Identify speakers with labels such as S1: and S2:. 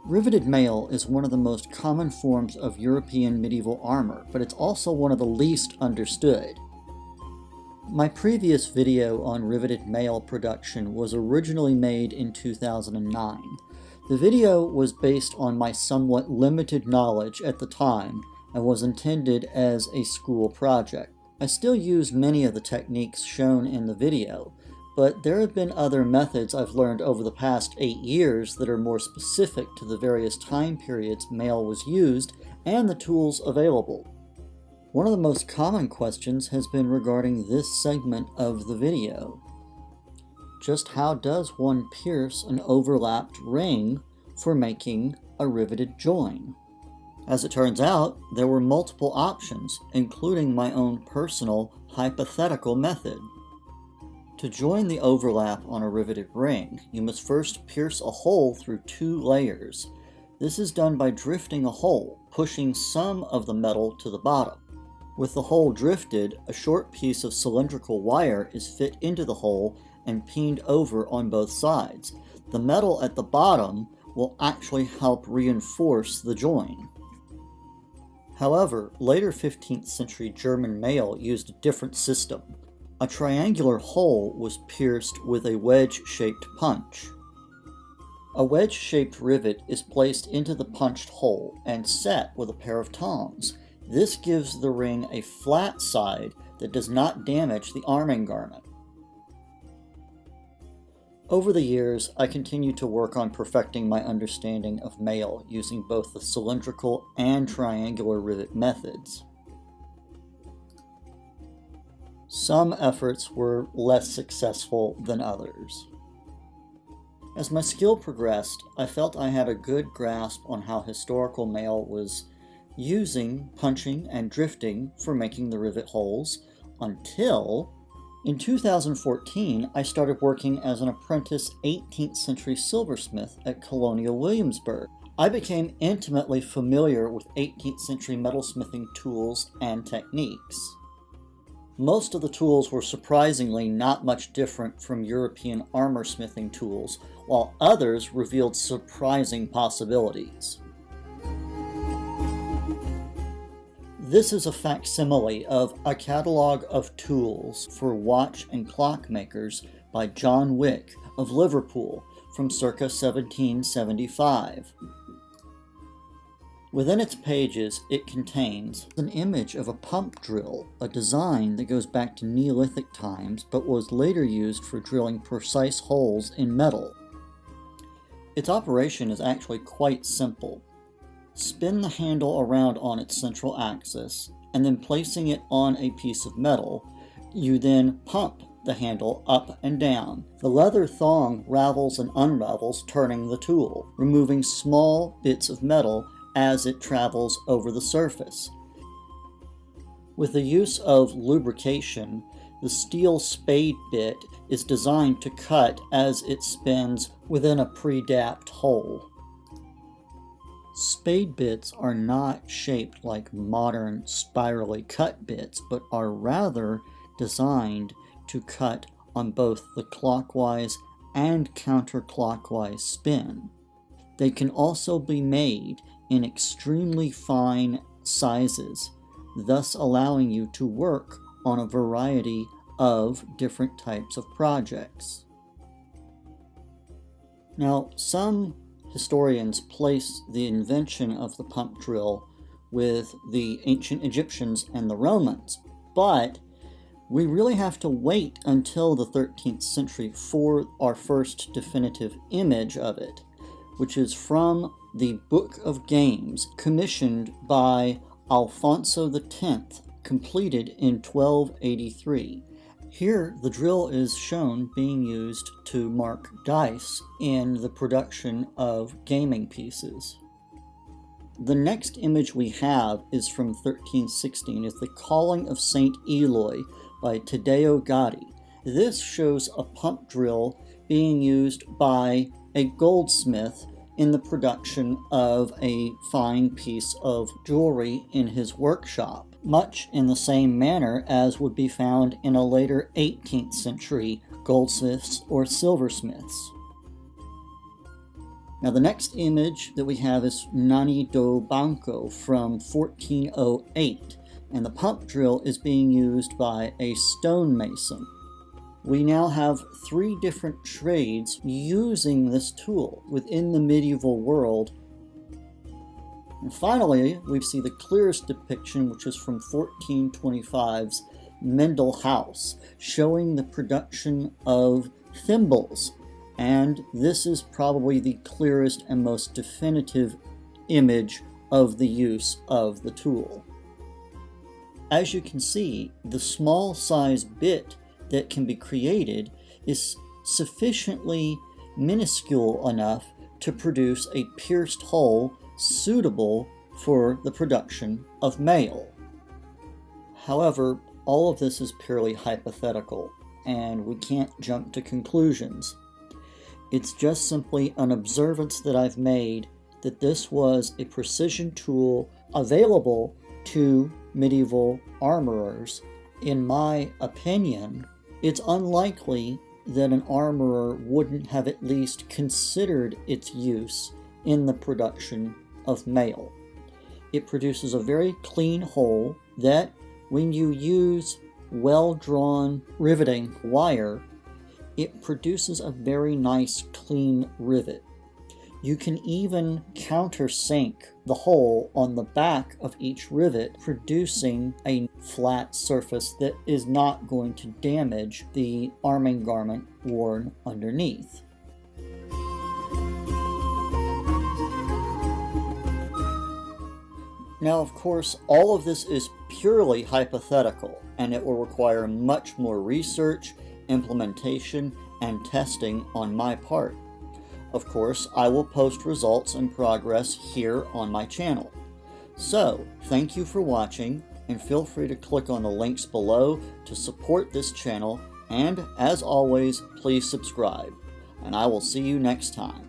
S1: Riveted maille is one of the most common forms of European medieval armor, but it's also one of the least understood. My previous video on riveted maille production was originally made in 2009. The video was based on my somewhat limited knowledge at the time and was intended as a school project. I still use many of the techniques shown in the video, but there have been other methods I've learned over the past 8 years that are more specific to the various time periods maille was used and the tools available. One of the most common questions has been regarding this segment of the video. Just how does one pierce an overlapped ring for making a riveted join? As it turns out, there were multiple options, including my own personal hypothetical method. To join the overlap on a riveted ring, you must first pierce a hole through 2 layers. This is done by drifting a hole, pushing some of the metal to the bottom. With the hole drifted, a short piece of cylindrical wire is fit into the hole and pinned over on both sides. The metal at the bottom will actually help reinforce the join. However, later 15th century German maille used a different system. A triangular hole was pierced with a wedge-shaped punch. A wedge-shaped rivet is placed into the punched hole and set with a pair of tongs. This gives the ring a flat side that does not damage the arming garment. Over the years, I continued to work on perfecting my understanding of maille using both the cylindrical and triangular rivet methods. Some efforts were less successful than others. As my skill progressed, I felt I had a good grasp on how historical maille was using punching and drifting for making the rivet holes until, in 2014, I started working as an apprentice 18th century silversmith at Colonial Williamsburg. I became intimately familiar with 18th century metalsmithing tools and techniques. Most of the tools were surprisingly not much different from European armor smithing tools, while others revealed surprising possibilities. This is a facsimile of A Catalogue of Tools for Watch and Clock Makers by John Wick of Liverpool from circa 1775. Within its pages, it contains an image of a pump drill, a design that goes back to Neolithic times but was later used for drilling precise holes in metal. Its operation is actually quite simple. Spin the handle around on its central axis, and then placing it on a piece of metal, you then pump the handle up and down. The leather thong ravels and unravels, turning the tool, removing small bits of metal as it travels over the surface. With the use of lubrication, the steel spade bit is designed to cut as it spins within a pre-dapped hole. Spade bits are not shaped like modern spirally cut bits, but are rather designed to cut on both the clockwise and counterclockwise spin. They can also be made in extremely fine sizes, thus allowing you to work on a variety of different types of projects. Now, some historians place the invention of the pump drill with the ancient Egyptians and the Romans, but we really have to wait until the 13th century for our first definitive image of it, which is from the Book of Games, commissioned by Alfonso X, completed in 1283. Here, the drill is shown being used to mark dice in the production of gaming pieces. The next image we have is from 1316. It's the Calling of Saint Eloi by Taddeo Gaddi. This shows a pump drill being used by a goldsmith in the production of a fine piece of jewelry in his workshop, much in the same manner as would be found in a later 18th century goldsmiths or silversmiths. Now the next image that we have is Nani do Banco from 1408, and the pump drill is being used by a stonemason. We now have 3 different trades using this tool within the medieval world. And finally, we see the clearest depiction, which is from 1425's Mendel House, showing the production of thimbles. And this is probably the clearest and most definitive image of the use of the tool. As you can see, the small size bit that can be created is sufficiently minuscule enough to produce a pierced hole suitable for the production of maille. However, all of this is purely hypothetical, and we can't jump to conclusions. It's just simply an observance that I've made that this was a precision tool available to medieval armorers. In my opinion, it's unlikely that an armorer wouldn't have at least considered its use in the production of maille. It produces a very clean hole that, when you use well-drawn riveting wire, it produces a very nice clean rivet. You can even countersink the hole on the back of each rivet, producing a flat surface that is not going to damage the arming garment worn underneath. Now, of course, all of this is purely hypothetical, and it will require much more research, implementation, and testing on my part. Of course, I will post results and progress here on my channel. So, thank you for watching, and feel free to click on the links below to support this channel, and as always, please subscribe, and I will see you next time.